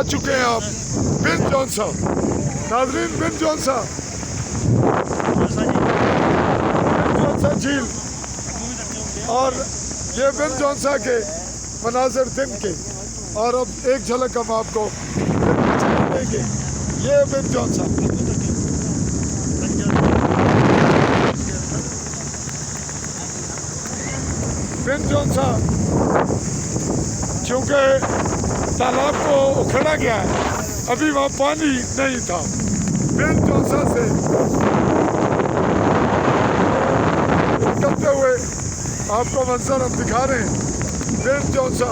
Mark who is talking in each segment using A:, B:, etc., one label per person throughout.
A: आ चुके हैं आप बिन जॉनसा। नाजरीन, बिन जॉनसा झील, और ये बिन जॉनसा के मनाजिर दिन के। और अब एक झलक हम आपको देंगे, ये बिन जॉनसा। बिन जॉनसा चूँकि तालाब को उखड़ा गया है, अभी वहाँ पानी नहीं था। बिन जॉनसा से निकलते हुए आपको मंजर हम दिखा रहे हैं। बिन जॉनसा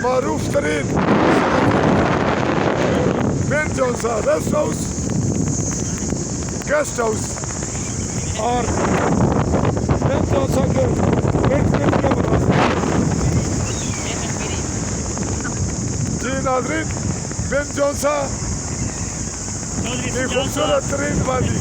A: मारूफ तरीन बिन जॉनसा रेस्ट हाउस, गेस्ट हाउस, और बिन जॉनसा के जी नाजरीन, बिन जॉनसा की खूबसूरत तरीन वादी।